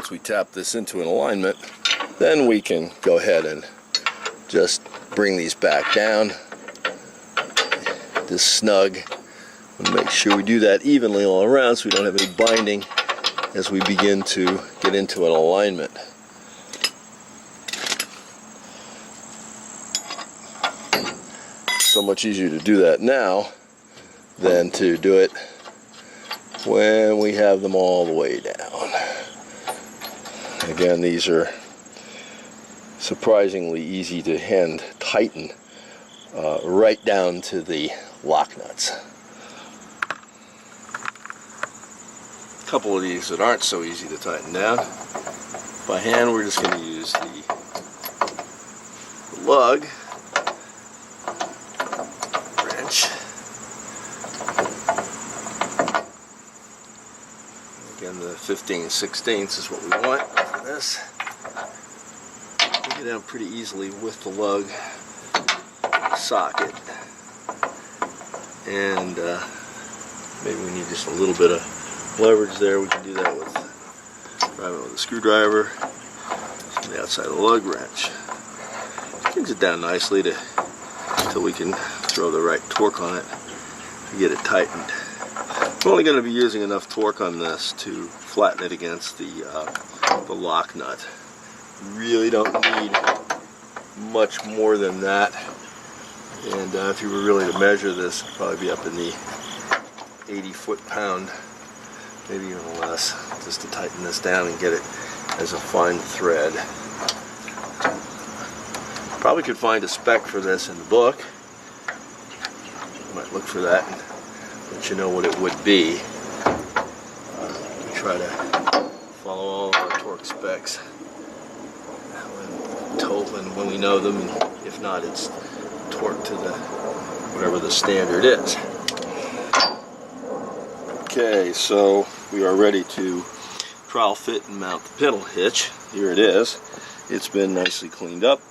once we tap this into an alignment, then we can go ahead and just bring these back down this snug. And make sure we do that evenly all around so we don't have any binding as we begin to get into an alignment. So much easier to do that now than to do it when we have them all the way down. Again, these are surprisingly easy to hand tighten right down to the lock nuts. A couple of these that aren't so easy to tighten down. By hand, we're just going to use the lug wrench. Again, the 15/16 is what we want for this. Get down pretty easily with the lug socket, and maybe we need just a little bit of leverage there. We can do that with driving with a screwdriver on the outside of the lug wrench. Brings it down nicely until we can throw the right torque on it to get it tightened. I'm only going to be using enough torque on this to flatten it against the lock nut. Really don't need much more than that, and if you were really to measure this, it'd probably be up in the 80 foot-pound, maybe even less, just to tighten this down and get it as a fine thread. Probably could find a spec for this in the book. Might look for that and let you know what it would be. We try to follow all of our torque specs when we know them, and if not, it's torque to whatever the standard is. Okay, so we are ready to trial fit and mount the pintle hitch. Here it is. It's been nicely cleaned up,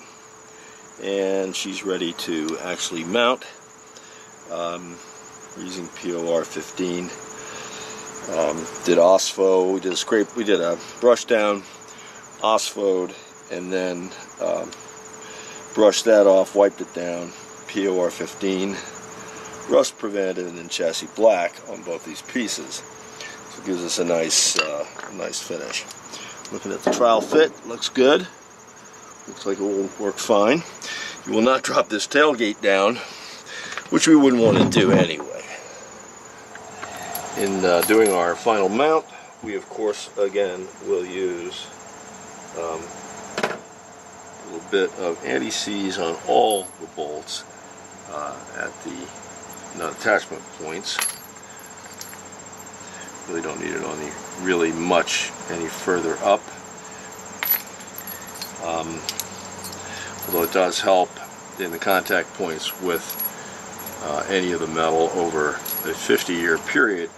and she's ready to actually mount. Using POR 15. Did OSFO. We did a brush down, OSFO'd, and then brushed that off, wiped it down, POR 15, rust prevented, and then chassis black on both these pieces. So it gives us a nice finish. Looking at the trial fit, looks good. Looks like it will work fine. You will not drop this tailgate down, which we wouldn't want to do anyway. In doing our final mount, we of course again will use a little bit of anti-seize on all the bolts at the nut attachment points. Really don't need it on the really much any further up. Although it does help in the contact points with any of the metal over a 50-year period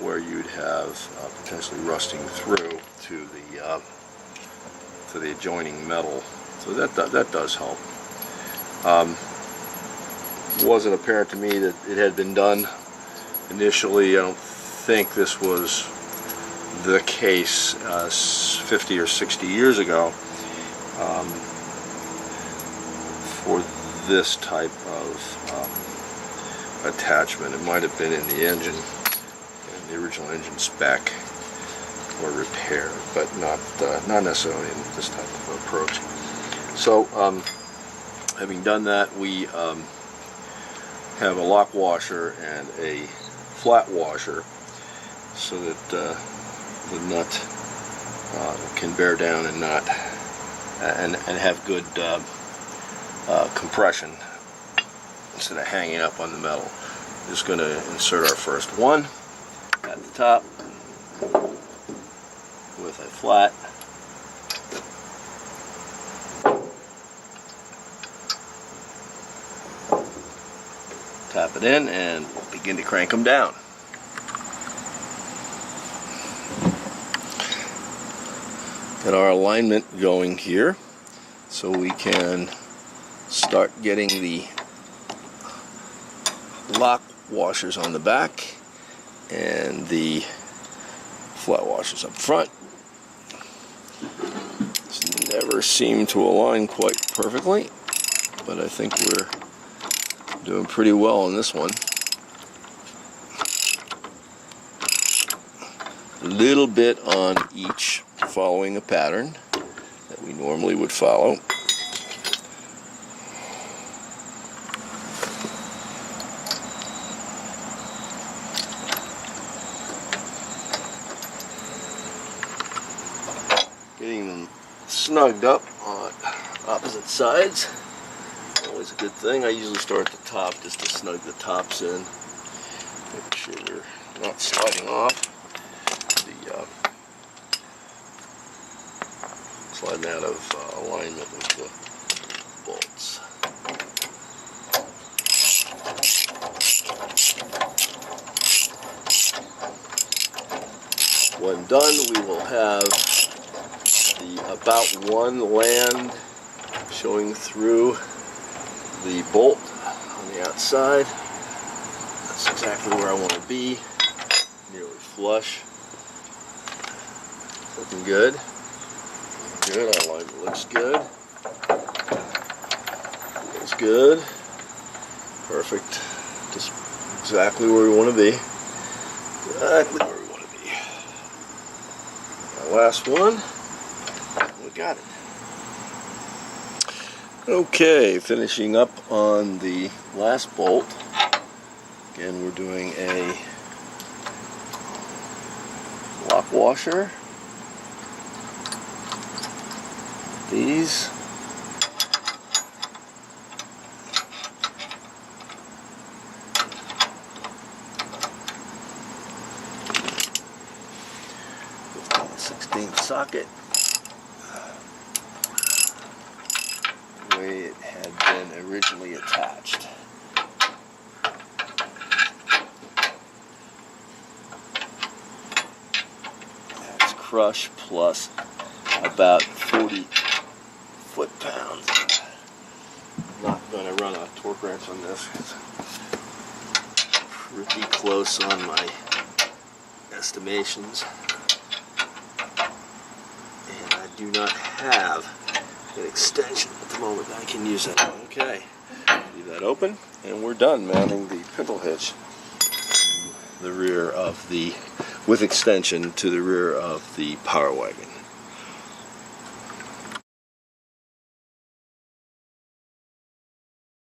where you'd have potentially rusting through to the adjoining metal. So that does help. It wasn't apparent to me that it had been done initially. I don't think this was the case 50 or 60 years ago for this type of attachment. It might have been in the engine, in the original engine spec or repair, but not necessarily in this type of approach. So having done that, we have a lock washer and a flat washer so that the nut can bear down and not and have good compression instead of hanging up on the metal. Just going to insert our first one at the top with a flat. Tap it in and begin to crank them down. Get our alignment going here so we can start getting the lock washers on the back and the flat washers up front. ever seem to align quite perfectly, but I think we're doing pretty well on this one. A little bit on each, following a pattern that we normally would follow. Getting them snugged up on opposite sides, always a good thing. I usually start at the top just to snug the tops in, make sure they're not sliding off. Sliding out of alignment with the bolts. When done, we will have the about one land showing through the bolt on the outside. That's exactly where I want to be, nearly flush. Looking good. Good, our alignment looks good. Looks good. Perfect. Just exactly where we want to be. Exactly where we want to be. Our last one. We got it. Okay, finishing up on the last bolt. Again, we're doing a lock washer. These. With a 16th socket. The way it had been originally attached. That's crush plus about 40 foot-pounds. I'm not going to run a torque wrench on this. It's pretty close on my estimations. And I do not have an extension at the moment that I can use that. Okay. Leave that open, and we're done mounting the pintle hitch to the rear of the, with extension to the rear of the Power Wagon.